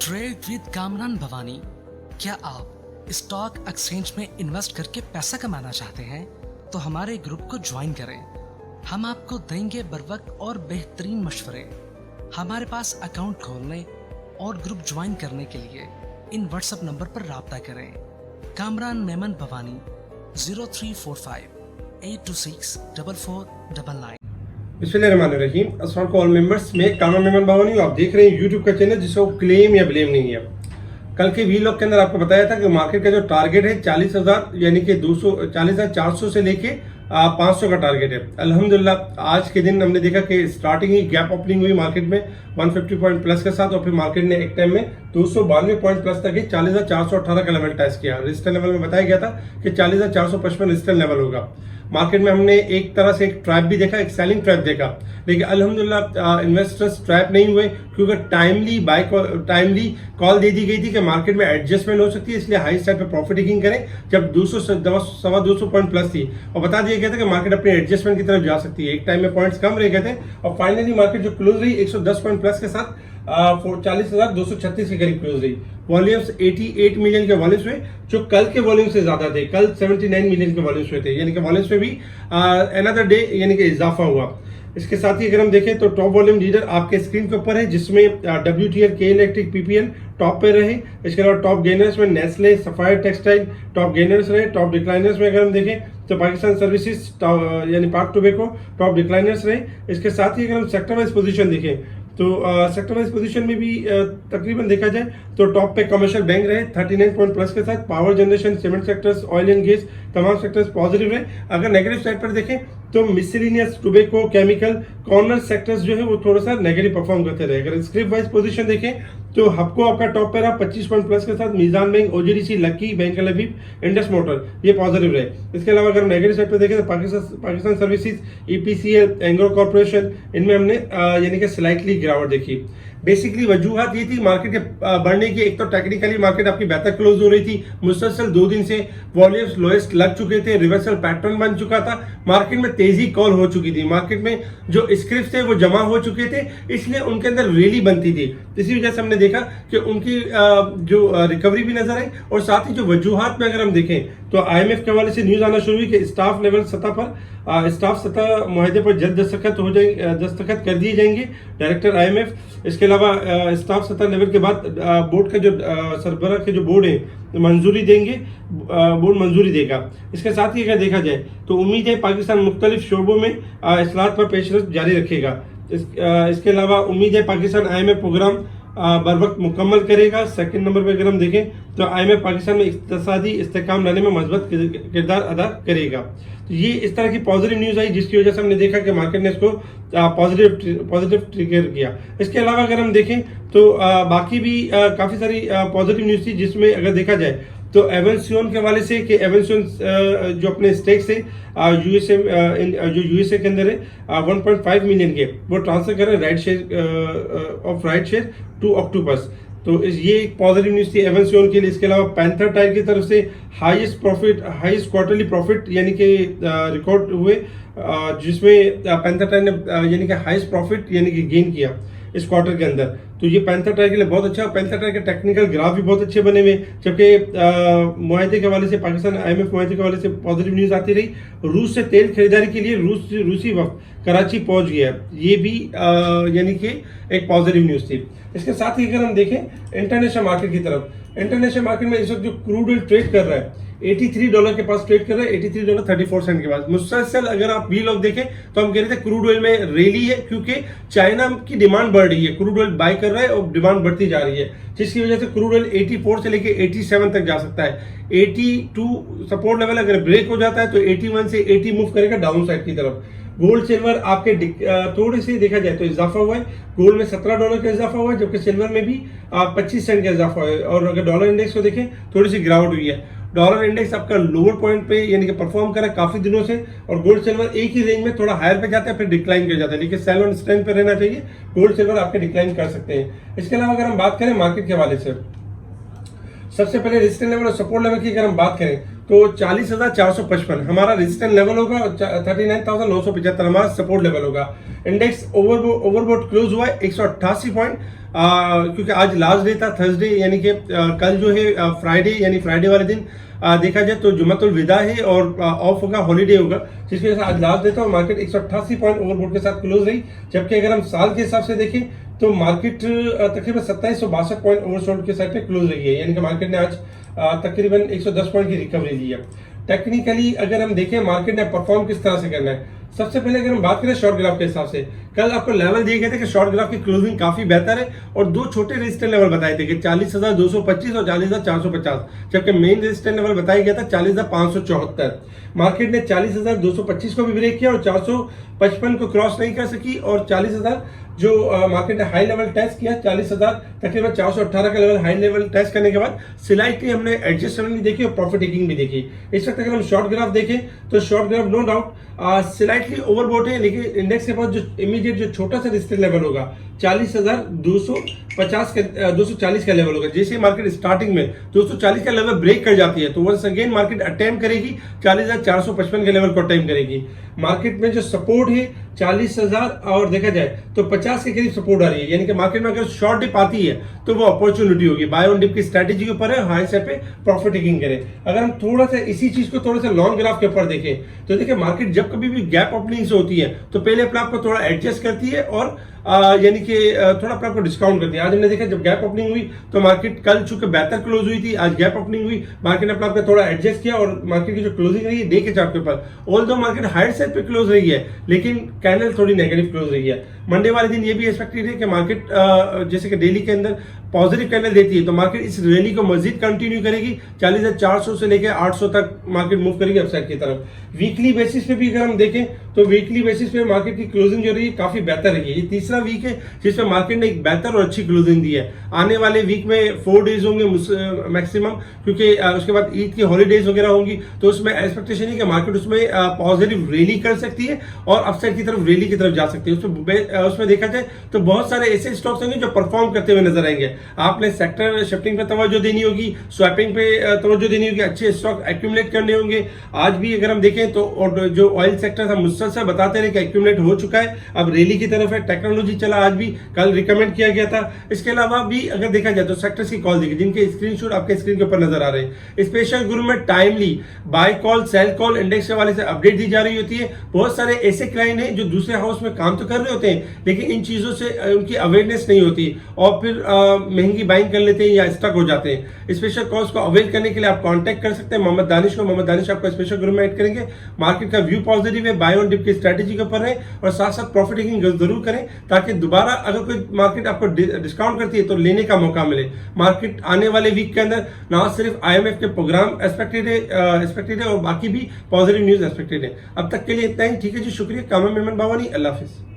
Trade with Kamran Bhavani. क्या आप stock exchange में इन्वेस्ट करके पैसा कमाना चाहते हैं तो हमारे ग्रुप को ज्वाइन करें। हम आपको देंगे बर वक्त और बेहतरीन मशवरे। हमारे पास अकाउंट खोलने और ग्रुप ज्वाइन करने के लिए इन व्हाट्सएप नंबर पर राब्ता करें। कामरान मेमन भवानी 0345 826 4499। बिस्मिल्लाहिर्रहमानिर्रहीम। अस्सलाम वालेकुम ऑल मेंबर्स। मैं कामरान मेमन भवानी हूँ। आप देख रहे हैं यूट्यूब का चैनल जिसको क्लेम या ब्लेम नहीं है। कल के वीलॉग के अंदर आपको बताया था कि मार्केट का जो टारगेट है 40,000 यानी कि 40,400 से लेके 500 का टारगेट है। अल्हम्दुलिल्लाह आज के दिन हमने देखा कि स्टार्टिंग ही गैप ओपनिंग हुई मार्केट में 150 पॉइंट प्लस के साथ, और फिर मार्केट ने एक टाइम में 292 पॉइंट प्लस तक 40,418 का लेवल टेस्ट किया। रेजिस्टेंस लेवल में बताया गया था कि 40,455 रेजिस्टेंस लेवल होगा। मार्केट में हमने एक तरह से एक ट्रैप भी देखा, एक सेलिंग ट्रैप देखा, लेकिन अल्हम्दुलिल्लाह इन्वेस्टर्स ट्रैप नहीं हुए क्योंकि टाइमली कॉल दे दी गई थी कि मार्केट में एडजस्टमेंट हो सकती है, इसलिए हाई साइड पे प्रॉफिट टेकिंग करें जब 200 पॉइंट प्लस थी, और बता दिया गया था कि मार्केट अपने एडजस्टमेंट की तरफ जा सकती है। एक टाइम में पॉइंट्स कम रह गए थे और फाइनली मार्केट जो क्लोज रही 110 पॉइंट प्लस के साथ 40,236 के करीब क्लोज रही। वॉल्यूम्स 88 मिलियन के वॉल्यूम्स हुए, जो कल के वॉल्यूम से ज्यादा थे। कल 79 मिलियन के वॉल्यूम्स हुए थे, यानी कि वॉल्यूम्स में भी अनदर डे यानी कि इजाफा हुआ। इसके साथ ही अगर हम देखें तो टॉप वॉल्यूम लीडर आपके स्क्रीन के ऊपर है, जिसमें WTL, के इलेक्ट्रिक, PPL टॉप पे रहे। इसके अलावा टॉप गेनर्स में Nestle, sapphire textile top gainers रहे। टॉप डिक्लाइनर्स में अगर हम देखें तो पाकिस्तान सर्विसेज यानी पाक टोबैको टॉप डिक्लाइनर्स रहे। इसके साथ ही अगर हम सेक्टर वाइज पोजीशन देखें तो सेक्टर वाइज पोजीशन में भी तकरीबन देखा जाए तो टॉप पे कमर्शियल बैंक रहे 39 पॉइंट प्लस के साथ। Power generation, cement sectors, oil and gas तमाम सेक्टर्स पॉजिटिव रहे। अगर नेगेटिव साइड पर देखें तो miscellaneous, tobacco, chemical, corner sectors जो है वो थोड़ा सा नेगेटिव परफॉर्म करते रहे। अगर स्क्रिप्ट वाइज पोजीशन देखें तो हबको आपका टॉप पे रहा 25 पॉइंट प्लस के साथ। मीजान बैंक, OGDC, लक्की, बैंक अल हबीब, इंडस मोटर ये पॉजिटिव रहे। इसके अलावा अगर नेगेटिव साइड पर देखें तो Pakistan services, EPCL, Engro corporation, इनमें हमने यानी कि स्लाइटली गिरावट देखी। बेसिकली वजूहत ये थी मार्केट के बढ़ने की। एक तो टेक्निकली मार्केट आपकी बेहतर क्लोज हो रही थी, मुसलसल 2 दिन से वॉल्यूम्स लोएस्ट लग चुके थे, रिवर्सल पैटर्न बन चुका था, मार्केट में तेजी कॉल हो चुकी थी, मार्केट में जो स्क्रिप्ट थे वो जमा हो चुके थे, इसलिए उनके अंदर रैली बनती थी। इसी वजह से हमने देखा कि उनकी जो रिकवरी भी नजर आई। और साथ ही जो वजूहत में अगर हम देखें तो IMF के हवाले से न्यूज आना शुरू हुई कि स्टाफ लेवल सतह पर स्टाफ सतह मुआहदे पर जल्द दस्तखत कर दिए जाएंगे डायरेक्टर IMF। इसके अलावा स्टाफ सतह लेवल के बाद बोर्ड का जो सरबराह के जो बोर्ड है मंजूरी देंगे, बोर्ड मंजूरी देगा। इसके साथ ही अगर देखा जाए तो उम्मीद है पाकिस्तान मुख्तलिफ शोबों में इस्लाहत पर पेशरफ जारी रखेगा। इसके अलावा उम्मीद है पाकिस्तान IMF प्रोग्राम बर वक्त मुकम्मल करेगा। सेकंड नंबर पे अगर हम देखें तो IMF पाकिस्तान में इक्तिसादी इस्तेहकाम लाने में मजबूत किरदार अदा करेगा। तो ये इस तरह की पॉजिटिव न्यूज आई, जिसकी वजह से हमने देखा कि मार्केट ने इसको पॉजिटिव ट्रिगर किया। इसके अलावा अगर हम देखें तो बाकी भी काफी सारी पॉजिटिव न्यूज थी, जिसमें अगर देखा जाए तो एवेंसियन के हवाले से कि एवेंसियन जो अपने स्टेक से यूएसए के अंदर है 1.5 मिलियन के वो ट्रांसफर कर रहे राइट शेयर टू ऑक्टोपस। तो ये एक पॉजिटिव न्यूज थी एवेंसियन के लिए। इसके अलावा पैंथर टायर की तरफ से हाईएस्ट क्वार्टरली प्रॉफिट यानी कि रिकॉर्ड हुए, जिसमें पैंथर टायर ने यानी कि हाईएस्ट प्रॉफिट यानी कि गेन किया इस क्वार्टर के अंदर। तो ये पैंथर टायर के लिए बहुत अच्छा। पैंथर टायर के टेक्निकल ग्राफ भी बहुत अच्छे बने हुए, जबकि मुआहदे के हवाले से पाकिस्तान IMF मुआहदे के हवाले से पॉजिटिव न्यूज आती रही। रूस से तेल खरीदारी के लिए रूसी वफ्द कराची पहुंच गया, ये भी यानी कि एक पॉजिटिव न्यूज थी। इसके साथ ही अगर हम देखें इंटरनेशनल मार्केट की तरफ, इंटरनेशनल मार्केट में इस वक्त जो क्रूड ऑयल ट्रेड कर रहा है $83 के पास ट्रेड कर रहे हैं, $83.34 के पास। मुसलसल अगर आप वीलॉग देखें तो हम कह रहे थे क्रूड ऑयल में रैली है, क्योंकि चाइना की डिमांड बढ़ रही है, क्रूड ऑयल बाय कर रहा है और डिमांड बढ़ती जा रही है, जिसकी वजह से क्रूड ऑयल 84 से लेके 87 तक जा सकता है। 82 सपोर्ट लेवल अगर ब्रेक हो जाता है तो 81 से 80 मूव करेगा डाउन साइड की तरफ। गोल्ड सिल्वर आपके थोड़े से देखा जाए तो इजाफा हुआ है। गोल्ड में $17 का इजाफा हुआ है, जबकि सिल्वर में भी 25 सेंट का इजाफा हुआ है। और अगर डॉलर इंडेक्स को देखें थोड़ी सी गिरावट हुई है। डॉलर इंडेक्स आपका लोअर पॉइंट पे यानी कि परफॉर्म कर रहा है काफी दिनों से, और गोल्ड सिल्वर एक ही रेंज में थोड़ा हायर पे जाता है फिर डिक्लाइन कर जाता है, लेकिन सेल ऑन स्ट्रेंथ पे रहना चाहिए। गोल्ड सिल्वर आपके डिक्लाइन कर सकते हैं। इसके अलावा अगर हम बात करें मार्केट के हवाले से, सबसे पहले रेजिस्टेंस लेवल और सपोर्ट लेवल की अगर हम बात करें तो 40,455 हमारा रेजिस्टेंस लेवल होगा, 39,975 हमारा सपोर्ट लेवल होगा। इंडेक्स ओवरबोट क्लोज हुआ है 188 पॉइंट, क्योंकि आज लास्ट डे था थर्सडे, यानी कि कल जो है फ्राइडे, यानी फ्राइडे वाले दिन देखा जाए तो जुम्मतुल विदा है और ऑफ होगा, हॉलीडे होगा, जिसकी वजह से आज लास्ट डे था और मार्केट 188 पॉइंट ओवरबोट के साथ क्लोज रही। जबकि अगर हम साल के हिसाब से देखें तो मार्केट तकरीबन 2762 पॉइंट ओवरसोल्ड के साथ पे क्लोज रही है, यानी कि मार्केट ने आज तकरीबन 110 पॉइंट की रिकवरी ली है। टेक्निकली अगर हम देखें मार्केट ने परफॉर्म किस तरह से करना है, सबसे पहले अगर हम बात करें शॉर्ट ग्राफ के हिसाब से, कल आपको लेवल दिए गए थे कि शॉर्ट ग्राफ की क्लोजिंग काफी बेहतर है और दो छोटे रेजिस्टेंस लेवल बताए थे कि 40,225 और 40,450, जबकि मेन रेजिस्टेंस लेवल बताया गया था 40,574। मार्केट ने 40,225 को भी ब्रेक किया और 455 को क्रॉस नहीं कर सकी और 40,000 जो मार्केट ने हाई लेवल टेस्ट किया, 40,000 तकरीबन 418 का लेवल हाई लेवल टेस्ट करने के बाद स्लाइटली हमने एडजस्टमेंट भी देखी और प्रॉफिट टेकिंग भी देखी। इस वक्त अगर हम शॉर्ट ग्राफ देखें तो short graph no doubt slightly overbought है, लेकिन इंडेक्स के पास जो इमीडिएट जो छोटा सा रेजिस्टेंस लेवल होगा 240,240 का लेवल होगा। जैसे मार्केट स्टार्टिंग में 240 का लेवल ब्रेक कर जाती है तो वंस अगेन मार्केट अटेम्प्ट करेगी 40,455 के लेवल को अटेम्प्ट करेगी। मार्केट में जो सपोर्ट है 40,000 और देखा जाए तो 50 के करीब सपोर्ट आ रही है, यानी कि मार्केट में अगर शॉर्ट डिप आती है तो वो अपॉर्चुनिटी होगी। बाय ऑन डिप की स्ट्रेटेजी के ऊपर है, हाई से पे प्रॉफिट टेकिंग करें। अगर हम थोड़ा सा इसी चीज को थोड़ा सा लॉन्ग ग्राफ के ऊपर देखें तो देखिए मार्केट जब कभी भी गैप ओपनिंग से होती है तो पहले अपने आप को थोड़ा एडजस्ट करती है और यानी कि थोड़ा अपने आप को डिस्काउंट करती है। आज हमने देखा जब गैप ओपनिंग हुई तो मार्केट कल चूंकि बेहतर क्लोज हुई थी, आज गैप ओपनिंग हुई, मार्केट ने अपने आप को थोड़ा एडजस्ट किया और मार्केट की जो क्लोजिंग रही है डे के चार्ट के ऊपर, ऑल्दो मार्केट हायर साइड पे क्लोज रही है लेकिन कैंडल थोड़ी नेगेटिव क्लोज रही है। मंडे वाले दिन ये भी एक्सपेक्टेड है कि मार्केट जैसे कि डेली के अंदर पॉजिटिव कैंडल देती है तो मार्केट इस रैली को मजीद कंटिन्यू करेगी, 40,400 से लेकर 800 तक मार्केट मूव करेगी अपसाइड की तरफ। वीकली बेसिस पे भी अगर हम देखें तो वीकली बेसिस पे मार्केट की क्लोजिंग जो रही है काफी बेहतर रही है। ये तीसरा वीक है जिसमें मार्केट ने एक बेहतर और अच्छी क्लोजिंग दी है। आने वाले वीक में 4 डेज होंगे मैक्सिमम, क्योंकि उसके बाद ईद की हॉलीडेज वगैरह होंगी तो उसमें एक्सपेक्टेशन है कि मार्केट उसमें पॉजिटिव रैली कर सकती है और अपसाइड की तरफ रैली की तरफ जा सकती है। उसमें देखा जाए तो बहुत सारे ऐसे स्टॉक्स होंगे जो परफॉर्म करते हुए नजर आएंगे। आपने सेक्टर शिफ्टिंग पे तवज्जो देनी होगी, स्वैपिंग पे तवज्जो देनी होगी, अच्छे स्टॉक एक्यूमुलेट करने होंगे। आज भी अगर हम देखें तो और जो ऑयल सेक्टर था मुसलसल बताते रहे कि एक्यूमुलेट हो चुका है, अब रैली की तरफ है। टेक्नोलॉजी चला आज भी, कल रिकमेंड किया गया था। इसके अलावा भी अगर देखा जाए तो सेक्टर्स की कॉल देखिए जिनके स्क्रीनशॉट आपके स्क्रीन के ऊपर नजर आ रहे हैं। स्पेशल ग्रुप में timely buy call sell call index के वाले से अपडेट दी जा रही होती है। बहुत सारे ऐसे क्लाइंट हैं जो दूसरे हाउस में काम तो कर रहे होते हैं लेकिन इन चीजों से उनकी अवेयरनेस नहीं होती और फिर महंगी बाइंग कर लेते हैं या स्टक हो जाते हैं। स्पेशल कॉल्स को अवेल करने के लिए आप कांटेक्ट कर सकते हैं मोहम्मद दानिश को। मोहम्मद दानिश आपको स्पेशल ग्रुप में ऐड करेंगे। मार्केट का व्यू पॉजिटिव है, बाय ऑन डिप की स्ट्रेटेजी के ऊपर है और साथ साथ प्रॉफिट टेकिंग जरूर करें ताकि दोबारा अगर कोई मार्केट आपको डिस्काउंट करती है तो लेने का मौका मिले। मार्केट आने वाले वीक के अंदर ना सिर्फ IMF के प्रोग्राम एक्सपेक्टेड है और बाकी भी पॉजिटिव न्यूज एक्सपेक्टेड है। अब तक के लिए इतना ही, ठीक है जी, शुक्रिया। कामरान मेमन बावानी, अल्लाह हाफिज।